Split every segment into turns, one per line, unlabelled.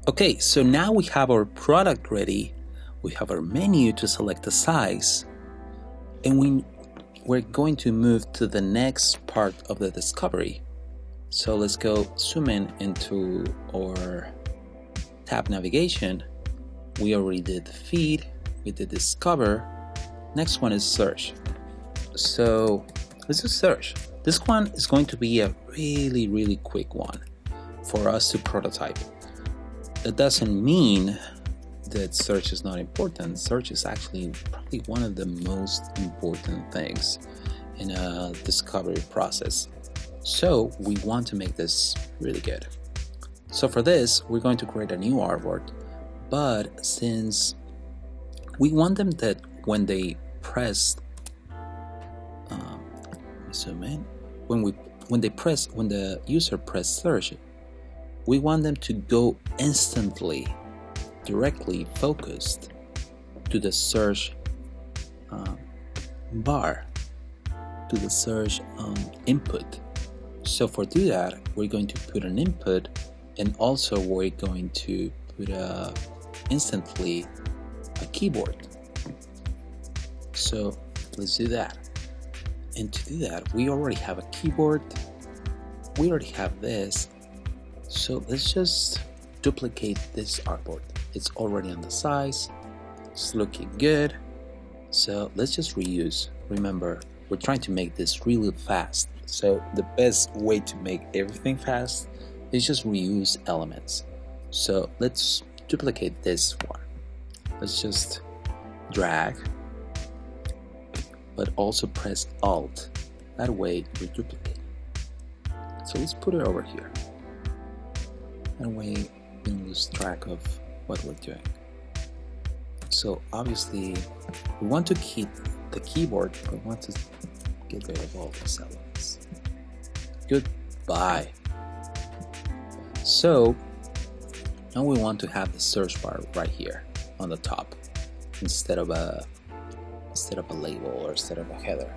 Okay, so now we have our product ready. We have our menu to select the size, and we're going to move to the next part of the discovery. So let's go zoom in into our tab navigation. We already did the feed, we did discover. Next one is search. So let's do search. This one is going to be a really quick one for us to prototype. That doesn't mean that search is not important. Search is actually probably one of the most important things in a discovery process. So we want to make this really good. So for this, we're going to create a new artboard, but since we want them that when they press, zoom in, when the user press search, we want them to go instantly, directly focused to the search bar, to the search input. So for do that, we're going to put an input, and also we're going to put instantly a keyboard. So let's do that. And to do that, we already have a keyboard. We already have this. So let's just duplicate this artboard. It's already on the size. It's looking good. So let's just reuse. Remember, we're trying to make this really fast. So the best way to make everything fast is just reuse elements. So let's duplicate this one. Let's just drag, but also press Alt. That way we duplicate. So let's put it over here. That way we don't lose track of what we're doing. So obviously we want to keep the keyboard, but we want to get rid of all these elements. Goodbye. So now we want to have the search bar right here on the top instead of a label or instead of a header.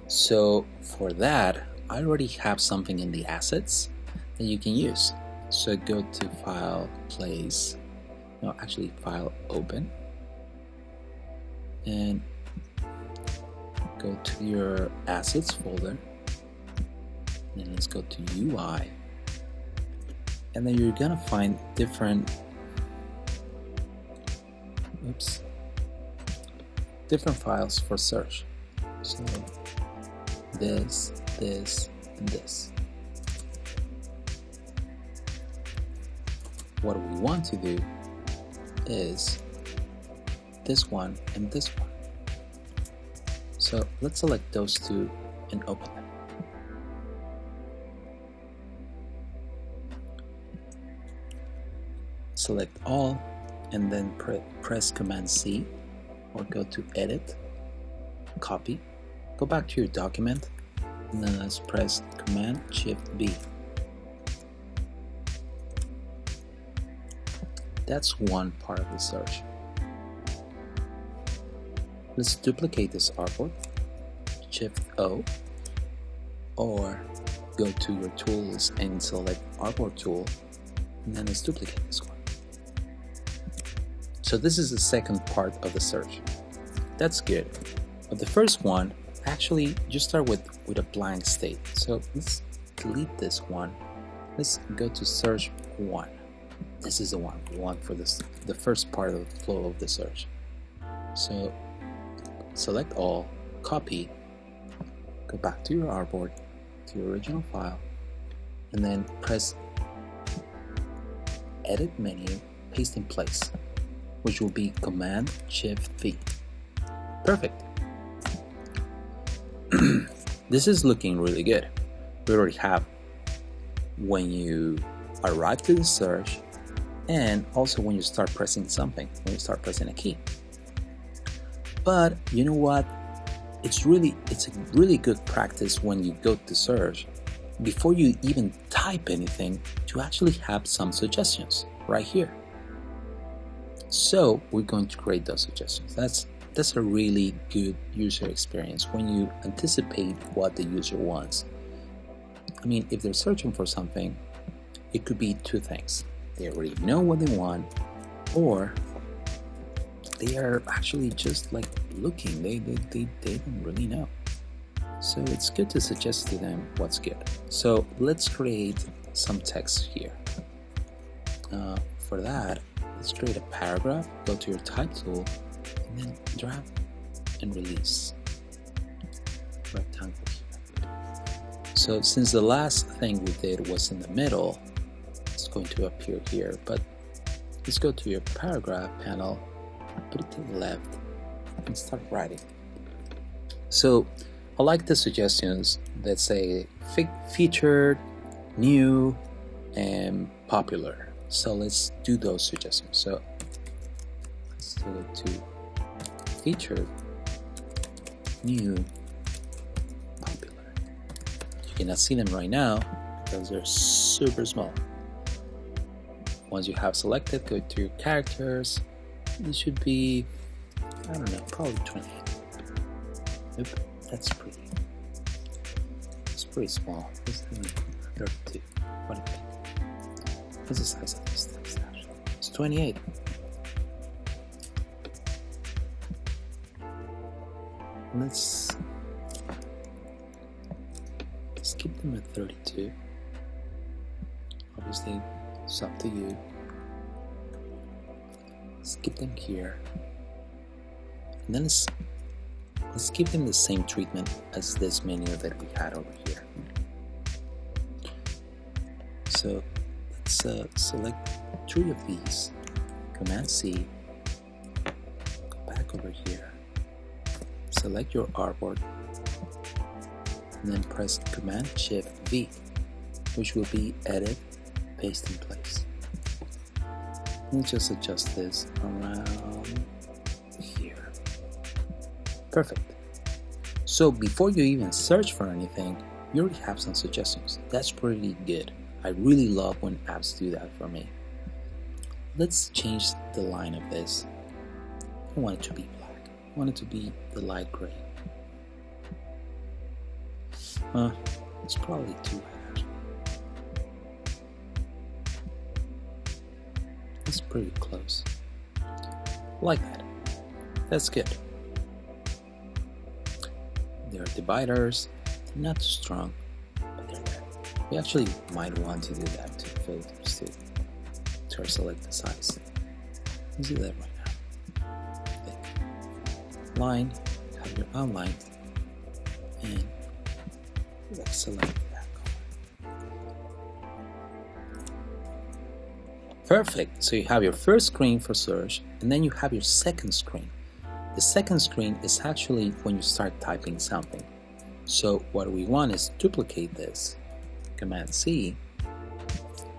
So for that, I already have something in the assets that you can use. So go to File, File, Open, and go to your Assets folder, and let's go to UI, and then you're gonna find different files for search. So this, and this. What we want to do is this one and this one. So let's select those two and open them. Select all and then press Command C, or go to Edit, Copy, go back to your document, and then let's press Command Shift B. That's one part of the search. Let's duplicate this artboard, Shift O, or go to your tools and select Artboard tool, and then let's duplicate this one. So this is the second part of the search. That's good. But the first one, actually just start with a blank state. So let's delete this one. Let's go to search 1. This is the one we want for the first part of the flow of the search. So select all, copy, go back to your artboard, to your original file, and then press Edit menu, paste in place, which will be Command Shift V. Perfect. This is looking really good. We already have when you arrive to the search, and also when you start pressing something, when you start pressing a key. But you know what? It's a really good practice when you go to search, before you even type anything, to actually have some suggestions right here. So we're going to create those suggestions. That's a really good user experience when you anticipate what the user wants. I mean, if they're searching for something, it could be two things. they already know what they want, or they are actually just like looking, they don't really know. So it's good to suggest to them what's good. So let's create some text here. For that, let's create a paragraph, go to your type tool, and then drag and release. Rectangle here. So since the last thing we did was in the middle, it's going to appear here, but let's go to your paragraph panel, put it to the left, and start writing. So I like the suggestions that say featured, new, and popular. So let's do those suggestions. So let's do it to featured, new, popular. You cannot see them right now because they're super small. Once you have selected, go to your characters. It should be, I don't know, probably 28. Nope, that's pretty. It's pretty small. Let's do 32. What do you think? What's the size of this text actually? It's 28. Let's keep them at 32. Obviously, it's up to you. Let's keep them here. And then let's give them the same treatment as this menu that we had over here. So let's select 3 of these, Command C, go back over here, select your artboard, and then press Command Shift V, which will be Edit, Paste in Place. Let me just adjust this around here. Perfect. So before you even search for anything, you already have some suggestions. That's pretty good. I really love when apps do that for me. Let's change the line of this. I don't want it to be black. I want it to be the light gray. It's probably too light actually. It's pretty close. Like that. That's good. There are dividers. They're not too strong, but they're there. We actually might want to do that to filters to select the size. Let's do that right now. Click line, have your outline, and let's select that color. Perfect. So you have your first screen for search, and then you have your second screen. The second screen is actually when you start typing something. So what we want is duplicate this. Command C,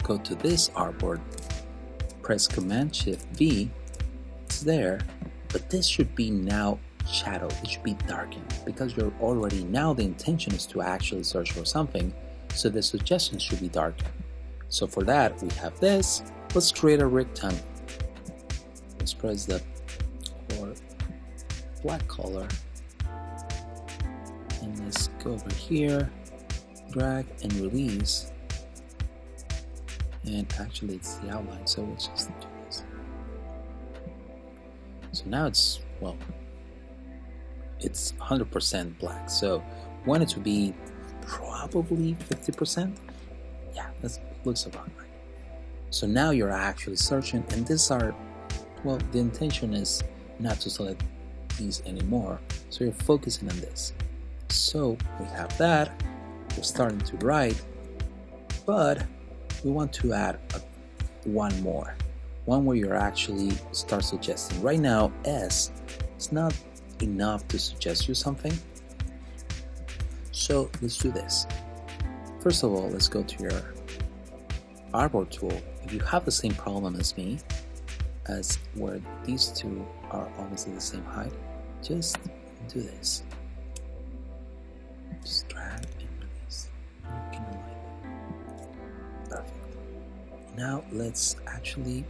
go to this artboard, press Command Shift V, it's there, but this should be now shadowed, it should be darkened, because you're already, now the intention is to actually search for something, so the suggestions should be darkened. So for that, we have this. Let's create a rectangle. Let's press the black color, and let's go over here, drag and release, and actually it's the outline, so let's just do this. So now it's 100% black, so want it to be probably 50%. Yeah, that looks about right. So now you're actually searching, and these are, the intention is not to select these anymore, so you're focusing on this. So we have that. We're starting to write, but we want to add one more, one where you're actually start suggesting. Right now, S is not enough to suggest you something. So let's do this. First of all, let's go to your artboard tool. If you have the same problem as me, as where these two are almost at the same height, just do this. Just drag and release. You can align it. Perfect. Now let's actually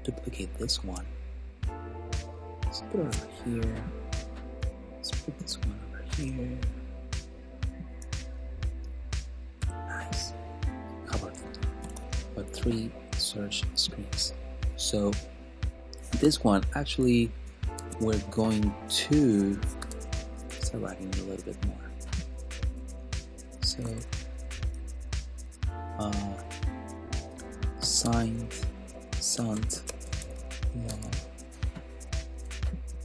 duplicate this one. Let's put it over here. Let's put this one over here. Nice. How about 3 search screens. So this one, actually, we're going to start writing a little bit more. So sant law.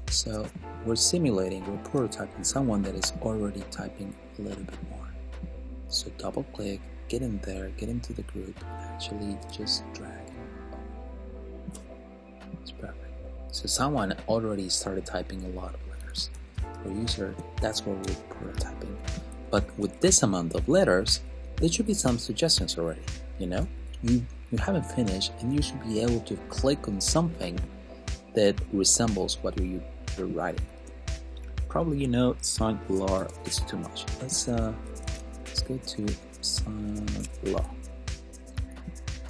So we're simulating, we're prototyping someone that is already typing a little bit more. So double click, get in there, get into the group, and actually just drag it. It's perfect. So someone already started typing a lot of letters. For user, that's what we're prototyping. But with this amount of letters, there should be some suggestions already. You haven't finished, and you should be able to click on something that resembles what you're writing. Probably sant law is too much. Let's go to sant law.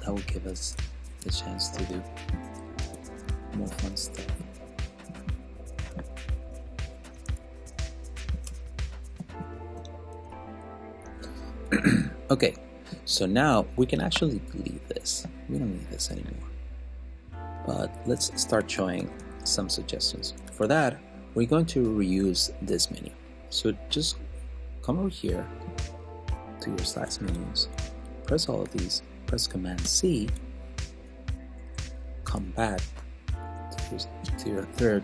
That will give us the chance to do more fun stuff. Okay, so now we can actually delete this. We don't need this anymore. But let's start showing some suggestions. For that, we're going to reuse this menu. So just come over here to your slides menus, press all of these, press Command C, come back to your third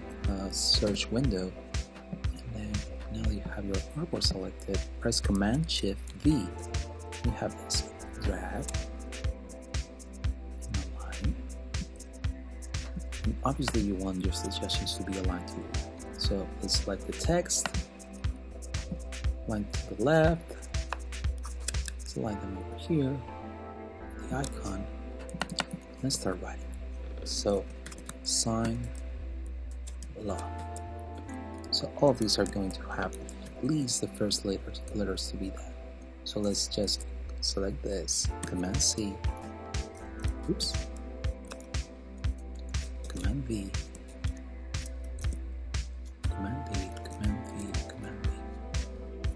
search window, and then now you have your artboard selected, press Command Shift V. You have this drag and align. And obviously you want your suggestions to be aligned to you. So let's select the text, line to the left, select them over here, the icon, let's start writing. So sant law. So all of these are going to have at least the first letters to be there. So let's just select this, Command C, oops, Command V, Command V, Command V, Command V.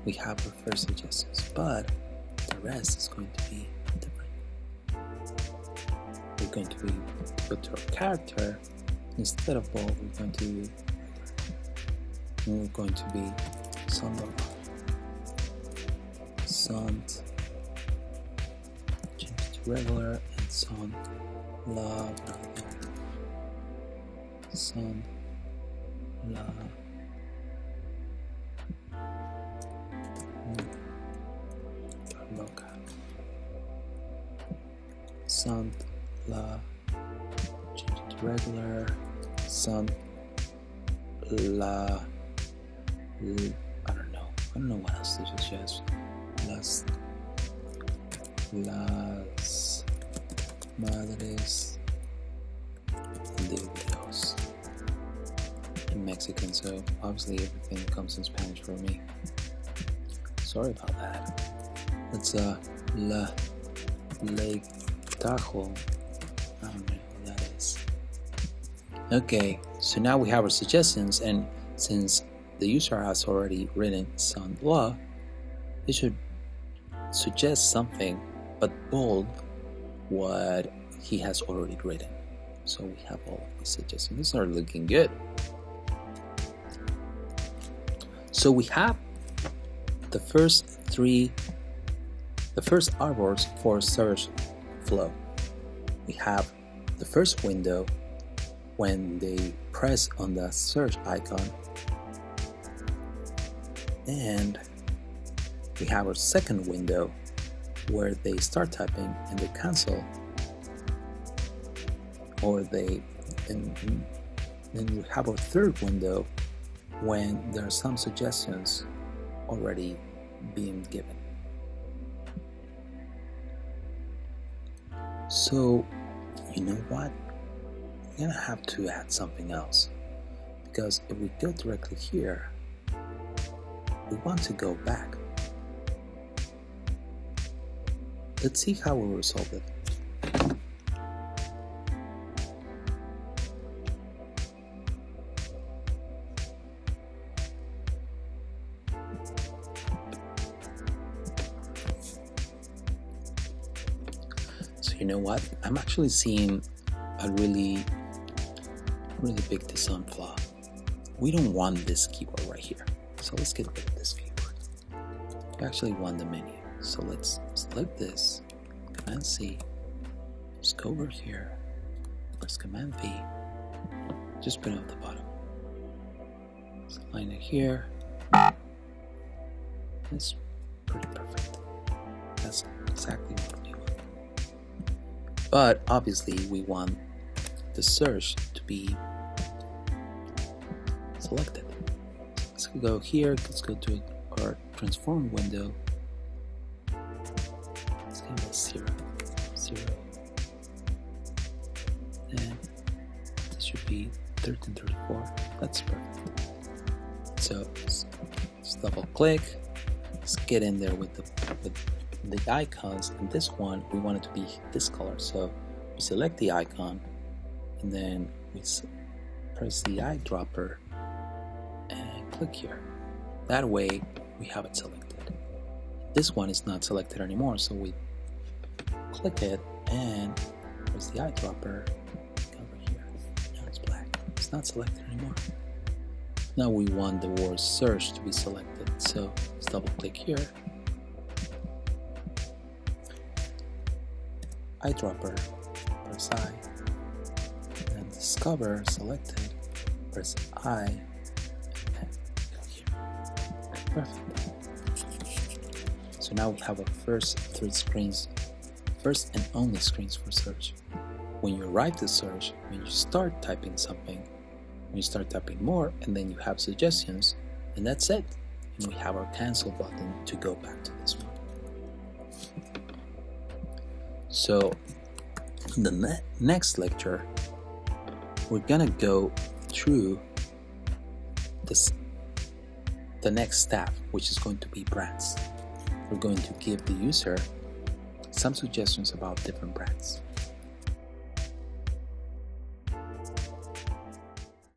We have our first suggestions, but the rest is going to be different. We're going to be put to our character. Instead of bold, we're going to be sant law. Sant, change to regular, and sant law, sant law, sant law, change it to regular, sant law, I don't know what else to suggest. Las madres de Dios. I'm Mexican, so obviously everything comes in Spanish for me. Sorry about that. Let's Lake Tahoe. I don't know what that is. Okay, so now we have our suggestions, and since the user has already written sant law, it should suggest something but bold what he has already written. So we have all of these suggestions. These are looking good. So we have the first artboards for search flow. We have the first window when they press on the search icon, and we have our second window where they start typing and they cancel, or then we have our third window when there are some suggestions already being given. So you know what? We're gonna have to add something else, because if we go directly here, we want to go back. Let's see how we'll resolve it. So you know what? I'm actually seeing a really big design flaw. We don't want this keyboard right here. So let's get rid of this keyboard. We actually want the menu. So let's select this, Command C, just go over here, press Command V, just put it on the bottom. So line it here. It's pretty perfect. That's exactly what we want. But obviously we want the search to be selected. Let's go here, let's go to our transform window. Let's give it 0, 0. And this should be 1334. That's perfect. So just double click. Let's get in there with the icons, and this one we want it to be this color. So we select the icon, and then we press the eyedropper and click here. That way we have it selected. This one is not selected anymore, so we click it and press the eyedropper over here. Now it's black. It's not selected anymore. Now we want the word search to be selected, so let's double click here. Eyedropper, press I, and discover selected, press I, and go here. Perfect. So now we have our first 3 screens, first and only screens for search. When you arrive to search, when you start typing something, when you start typing more, and then you have suggestions, and that's it. And we have our cancel button to go back to this one. So in the next lecture, we're gonna go through the next step, which is going to be brands. We're going to give the user some suggestions about different brands.